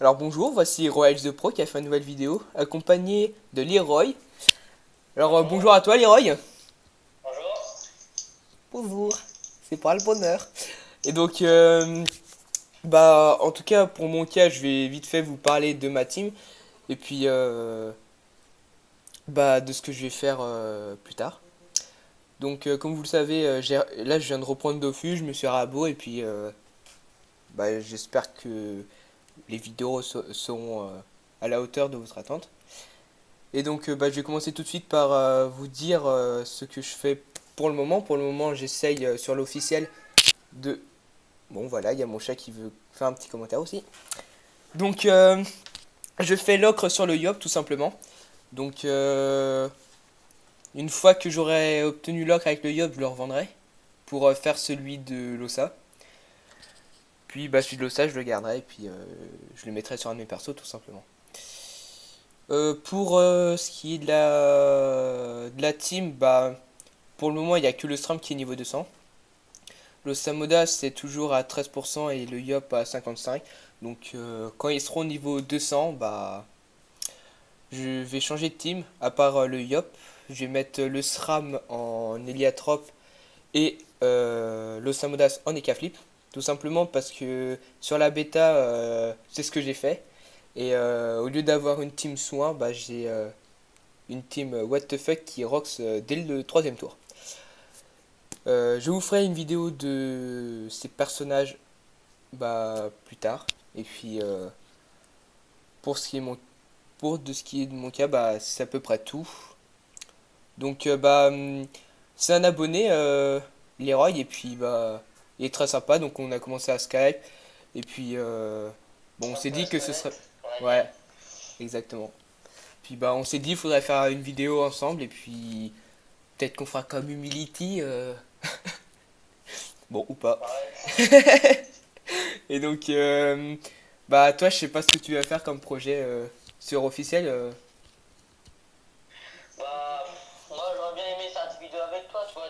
Alors bonjour, voici Royals the Pro qui a fait une nouvelle vidéo, accompagné de Leroy. Alors bonjour Bonjour, à toi Leroy. bonjour. Bonjour, c'est pas le bonheur. Et donc, en tout cas pour mon cas, je vais vite fait vous parler de ma team et puis de ce que je vais faire plus tard. Donc comme vous le savez, là je viens de reprendre Dofus, je me suis rabo et puis j'espère que les vidéos seront à la hauteur de votre attente. Et donc, je vais commencer tout de suite par vous dire ce que je fais pour le moment. Pour le moment, j'essaye sur l'officiel de... Bon, voilà, il y a mon chat qui veut faire un petit commentaire aussi. Donc, je fais l'ocre sur le yop, tout simplement. Donc, une fois que j'aurai obtenu l'ocre avec le yop, je le revendrai pour faire celui de l'ossa. Puis, celui de l'ossa, je le garderai et puis je le mettrai sur un de mes persos, tout simplement. Pour ce qui est de la team, pour le moment, il n'y a que le Stram qui est niveau 200. Le Samoda, c'est toujours à 13% et le Yop à 55%. Donc, quand ils seront niveau 200, je vais changer de team, à part le Yop. Je vais mettre le SRAM en Eliatrope et le Samodas en Ekaflip. Tout simplement parce que sur la bêta, c'est ce que j'ai fait. Et au lieu d'avoir une team soin, j'ai une team what the fuck qui rocks dès le troisième tour. Je vous ferai une vidéo de ces personnages plus tard. Et puis pour ce qui est mon pour de ce qui est de mon cas, c'est à peu près tout. Donc c'est un abonné Leroy et puis il est très sympa donc on a commencé à Skype et puis bon on Un s'est peu à dit se que ce serait connaître, on va dire. ouais, exactement. Puis on s'est dit il faudrait faire une vidéo ensemble et puis peut-être qu'on fera comme Humility bon ou pas. Ouais. Et donc, toi, je sais pas ce que tu vas faire comme projet sur officiel. Moi j'aurais bien aimé faire des vidéos avec toi, tu vois,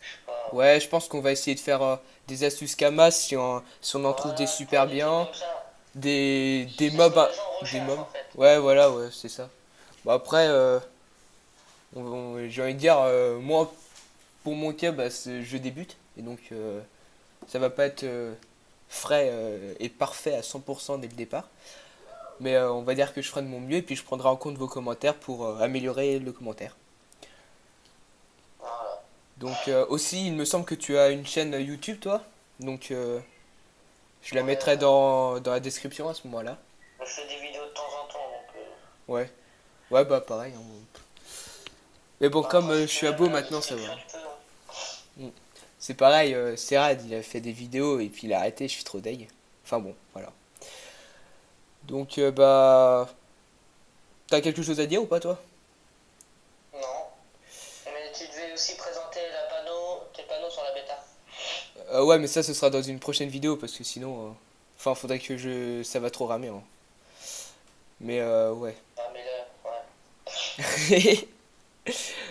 je sais pas, Ouais, je pense qu'on va essayer de faire des astuces Kamas si on en trouve des voilà, tu vois, super des trucs bien. comme ça. Des C'est ce mobs. que les gens Des recherchent mobs. en fait. Ouais, voilà, ouais, c'est ça. Bon, après, j'ai envie de dire, moi, pour mon cas, je débute. Et donc, ça va pas être frais et parfait à 100% dès le départ. Mais on va dire que je ferai de mon mieux et puis je prendrai en compte vos commentaires pour améliorer le commentaire. Voilà. Donc aussi, il me semble que tu as une chaîne YouTube, toi. Donc je la Ouais, mettrai ouais. dans la description à ce moment-là. Je fais des vidéos de temps en temps, donc Ouais. Ouais, pareil, hein. Mais bon, comme après je si tu suis veux à mettre Beau dans la maintenant, ça va. description, tu peux, hein. Mm. C'est pareil, Serad, il a fait des vidéos et puis il a arrêté, je suis trop deg. Enfin bon, voilà. Donc t'as quelque chose à dire ou pas, toi? Non. Mais tu devais aussi présenter tes panneaux sur la bêta. Ouais, mais ça, ce sera dans une prochaine vidéo parce que sinon, enfin, faudrait que ça va trop ramer, hein. Mais ouais. Ah mais là, ouais.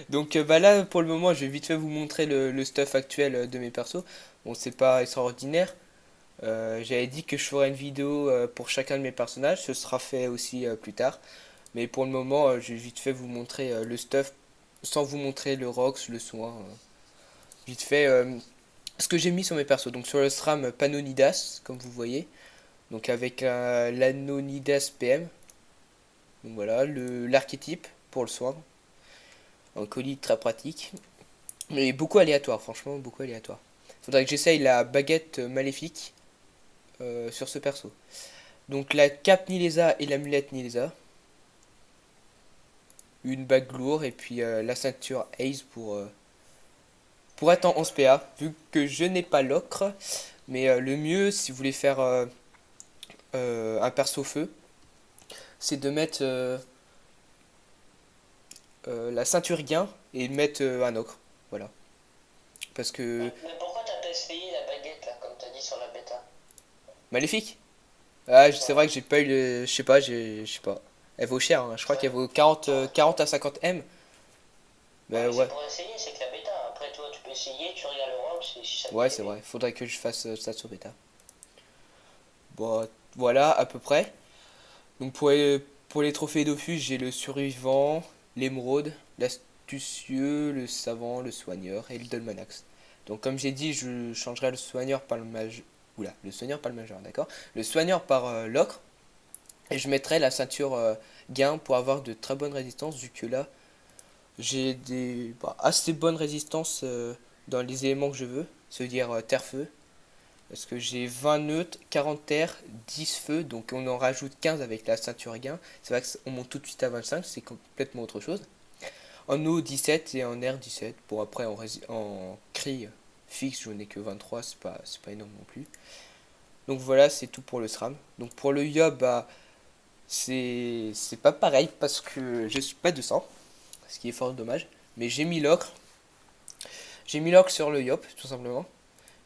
Donc là pour le moment je vais vite fait vous montrer le stuff actuel de mes persos. Bon c'est pas extraordinaire. J'avais dit que je ferais une vidéo pour chacun de mes personnages. Ce sera fait aussi plus tard. Mais pour le moment je vais vite fait vous montrer le stuff sans vous montrer le Rox, le soin. Vite fait ce que j'ai mis sur mes persos. Donc sur le SRAM Panonidas comme vous voyez. Donc avec l'Anonidas PM. Donc voilà l'archétype pour le soin. Un colis très pratique. Mais beaucoup aléatoire, franchement, beaucoup aléatoire. Faudrait que j'essaye la baguette maléfique sur ce perso. Donc la cape Nilesa et l'amulette Nilesa. Une bague lourde et puis la ceinture Ace pour être en 11 PA. Vu que je n'ai pas l'ocre. Mais le mieux, si vous voulez faire un perso feu, c'est de mettre la ceinture gain et mettre un ocre. Voilà. Parce que... Mais pourquoi t'as pas essayé la baguette là, comme t'as dit sur la bêta? Maléfique. Ah, c'est vrai Ouais. que j'ai pas eu le. Je sais pas, je sais pas. Elle vaut cher, hein. Je crois Ouais. qu'elle vaut 40, T'aurais- 40 à 50 M. Ouais, Bah mais c'est ouais. pour essayer, c'est que la bêta. Après, toi, tu peux essayer, tu regardes le rock, si ça te Ouais, plaît c'est bien. vrai. Faudrait que je fasse ça sur bêta. Bon. voilà, à peu près. Donc pour les trophées Dofus, j'ai le survivant, l'émeraude, l'astucieux, le savant, le soigneur et le dolmanax. Donc comme j'ai dit, je changerai le soigneur par le majeur. Oula, le soigneur par le majeur, d'accord. Le soigneur par l'ocre. Et je mettrai la ceinture gain pour avoir de très bonnes résistances, vu que là, j'ai des assez bonnes résistances dans les éléments que je veux, c'est-à-dire terre-feu. Parce que j'ai 20 neutres, 40 terre, 10 feu, donc on en rajoute 15 avec la ceinture gain. C'est vrai qu'on monte tout de suite à 25, c'est complètement autre chose. En eau 17 et en air 17. Bon après en cri fixe je n'ai que 23, c'est pas énorme non plus. Donc voilà, c'est tout pour le SRAM. Donc pour le Yob, bah c'est pas pareil parce que je suis pas de sang, ce qui est fort dommage. Mais j'ai mis l'ocre sur le Yop tout simplement.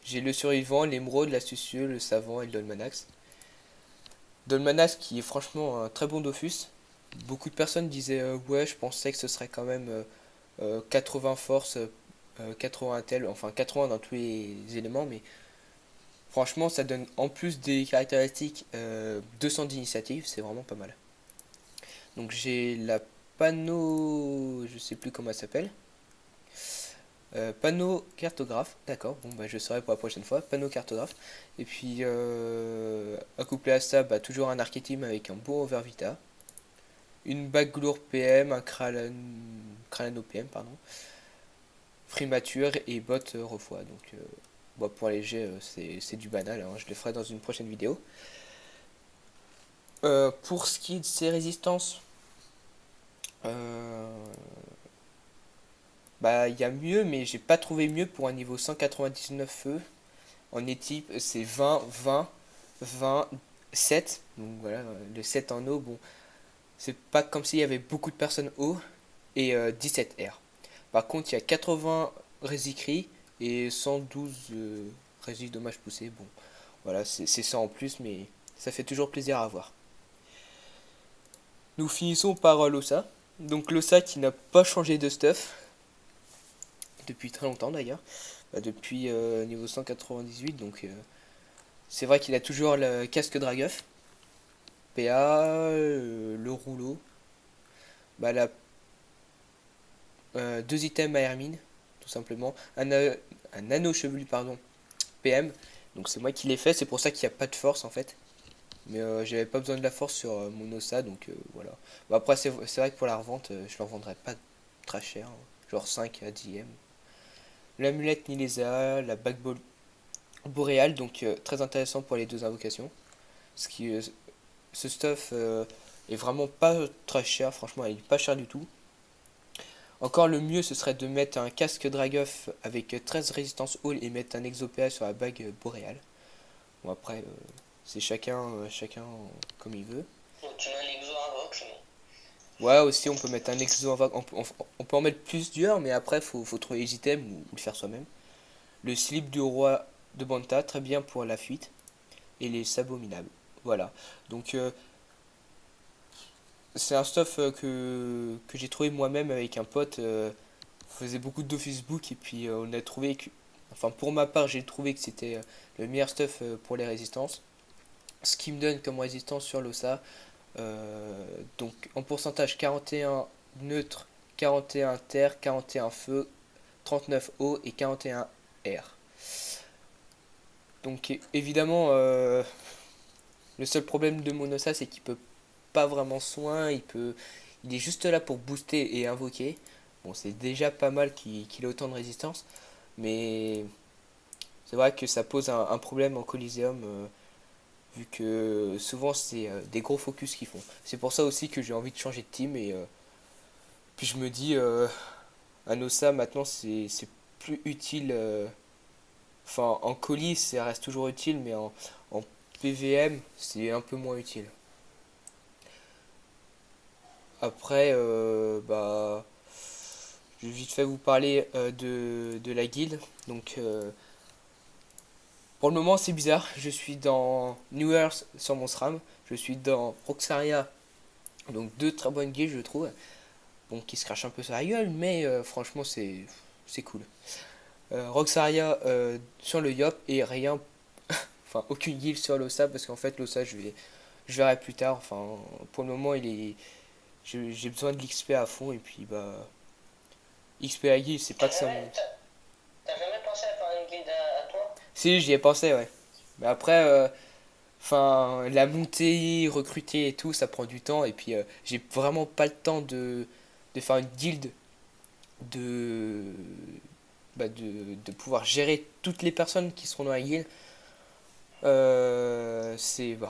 J'ai le survivant, l'émeraude, l'astucieux, le savant et le dolmanax. Dolmanax qui est franchement un très bon Dofus. Beaucoup de personnes disaient ouais, je pensais que ce serait quand même 80 force, 80 tel, enfin 80 dans tous les éléments, mais franchement ça donne en plus des caractéristiques 200 d'initiative, c'est vraiment pas mal. Donc j'ai la panneau, je sais plus comment elle s'appelle. Panneau cartographe, d'accord, bon bah je saurai pour la prochaine fois, panneau cartographe. Et puis accouplé à ça, bah, toujours un archétype avec un beau overvita, une bague glour PM, un crâne PM, pardon, frimature et botte refroid. Donc bon, pour les jets, c'est du banal, hein, je le ferai dans une prochaine vidéo. Pour ce qui est de ses résistances, euh, bah il y a mieux, mais j'ai pas trouvé mieux pour un niveau 199 feu. En équipe, c'est 20, 20, 20, 7. Donc voilà, le 7 en eau, bon, c'est pas comme s'il y avait beaucoup de personnes eau et 17 R. Par contre, il y a 80 résikris et 112 résis dommages poussés. Bon, voilà, c'est ça en plus, mais ça fait toujours plaisir à voir. Nous finissons par l'Ossa. Donc l'Ossa qui n'a pas changé de stuff depuis très longtemps d'ailleurs. Bah, depuis niveau 198, donc c'est vrai qu'il a toujours le casque Dragueuf, PA, le rouleau, bah, deux items à Hermine, tout simplement, un anneau chevelu, pardon, PM, donc c'est moi qui l'ai fait, c'est pour ça qu'il n'y a pas de force en fait, mais j'avais pas besoin de la force sur mon Ossa, donc voilà. Bah, après, c'est vrai que pour la revente, je leur vendrai pas très cher, hein, genre 5 à 10 M. L'amulette Nilesa, la bague boréale, donc très intéressant pour les deux invocations. Ce qui, ce stuff est vraiment pas très cher, franchement, il est pas cher du tout. Encore le mieux, ce serait de mettre un casque Dragueuf avec 13 résistance all et mettre un exopéa sur la bague boréale. Bon, après, c'est chacun comme il veut. Donc tu mets un exo invoque, c'est bon. Ouais, aussi, on peut mettre un exo on peut en mettre plusieurs, mais après, faut trouver les items ou le faire soi-même. Le slip du roi de Banta, très bien pour la fuite. Et les sabots minables. Voilà. Donc, c'est un stuff que j'ai trouvé moi-même avec un pote. On faisait beaucoup de Facebook et puis on a trouvé que. Enfin, pour ma part, j'ai trouvé que c'était le meilleur stuff pour les résistances. Ce qui me donne comme résistance sur l'OSA. Donc, en pourcentage 41 neutre, 41 terre, 41 feu, 39 eau et 41 air. Donc, évidemment, le seul problème de mon OSA, c'est qu'il peut pas vraiment soin, il est juste là pour booster et invoquer. Bon, c'est déjà pas mal qu'il ait autant de résistance, mais c'est vrai que ça pose un problème en Coliseum, vu que souvent c'est des gros focus qu'ils font. C'est pour ça aussi que j'ai envie de changer de team, et puis je me dis, un Ossa maintenant c'est plus utile, enfin en colis ça reste toujours utile, mais en PVM c'est un peu moins utile. Après, bah, je vais vite fait vous parler de la guilde. Donc, pour le moment, c'est bizarre. Je suis dans New Earth sur mon SRAM. Je suis dans Roxaria. Donc, deux très bonnes guildes, je trouve. Bon, qui se crachent un peu sur la gueule, mais franchement, c'est cool. Roxaria sur le Yop et rien enfin aucune guilde sur l'OSA parce qu'en fait l'OSA je verrai plus tard. Enfin pour le moment j'ai besoin de l'XP à fond et puis bah XP à guilde c'est pas T'as que ça jamais, me... t'as, t'as jamais pensé à faire une guilde à toi? Si j'y ai pensé ouais. Mais après enfin la montée, recruter et tout ça prend du temps et puis j'ai vraiment pas le temps de faire une guilde de de pouvoir gérer toutes les personnes qui seront dans la guilde. C'est bon,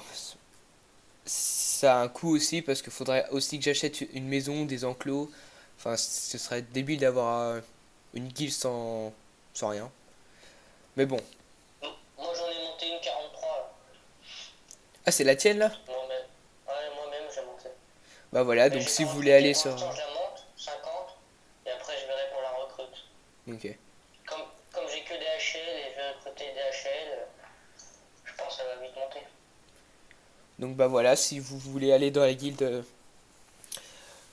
ça a un coût aussi parce qu'il faudrait aussi que j'achète une maison, des enclos. Enfin, ce serait débile d'avoir une guilde sans rien. Mais bon. Moi j'en ai monté une 43 là, Ah, c'est la tienne là? moi-même. Ouais, moi-même j'ai monté. Bah voilà, Mais donc j'ai si pas vous voulez recruté aller pour sur... l'instant, je la monte, 50, et après je verrai pour la recrute. Ok. Comme j'ai que des HL et je vais recruter des HL, je pense que ça va vite monter. Donc bah voilà, si vous voulez aller dans la guilde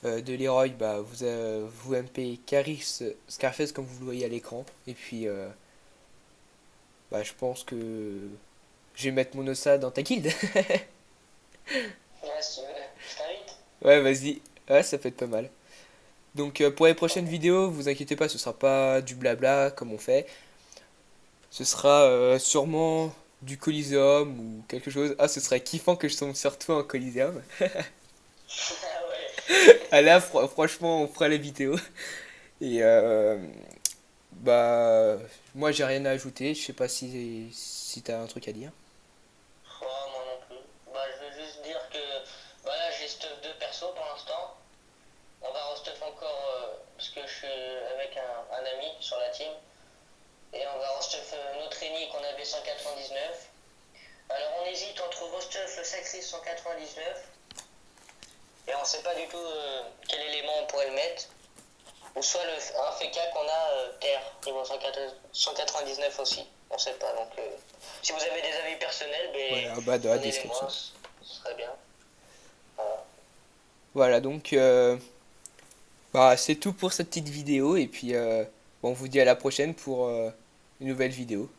de Leroy, bah vous MP Caris Scarface comme vous le voyez à l'écran. Et puis bah je pense que je vais mettre mon ossa dans ta guilde. Ouais, si tu veux, je t'invite. Ouais, vas-y. Ouais, ça peut être pas mal. Donc pour les prochaines vidéos, vous inquiétez pas, ce sera pas du blabla comme on fait. Ce sera sûrement du Coliseum ou quelque chose. Ah, ce serait kiffant que je tombe sur toi en Coliseum. Ah ouais. Ah là, franchement, on fera les vidéos. Et bah, moi j'ai rien à ajouter. Je sais pas si t'as un truc à dire. Oh, moi non plus. Bah, je veux juste dire que voilà, j'ai stuff deux persos pour l'instant. On va restuff encore parce que je suis avec un ami sur la team. Et on va restuff notre ennemi qu'on avait 199. Alors on hésite entre restuff le Sacris 199 et on sait pas du tout quel élément on pourrait le mettre. Ou soit un FK qu'on a Terre, niveau 199 aussi. On sait pas. Donc si vous avez des avis personnels, ben, Voilà, bas dans la donnez-les moi, description. ce serait bien. Voilà. Voilà, donc bah, c'est tout pour cette petite vidéo. Et puis bon, on vous dit à la prochaine pour une nouvelle vidéo.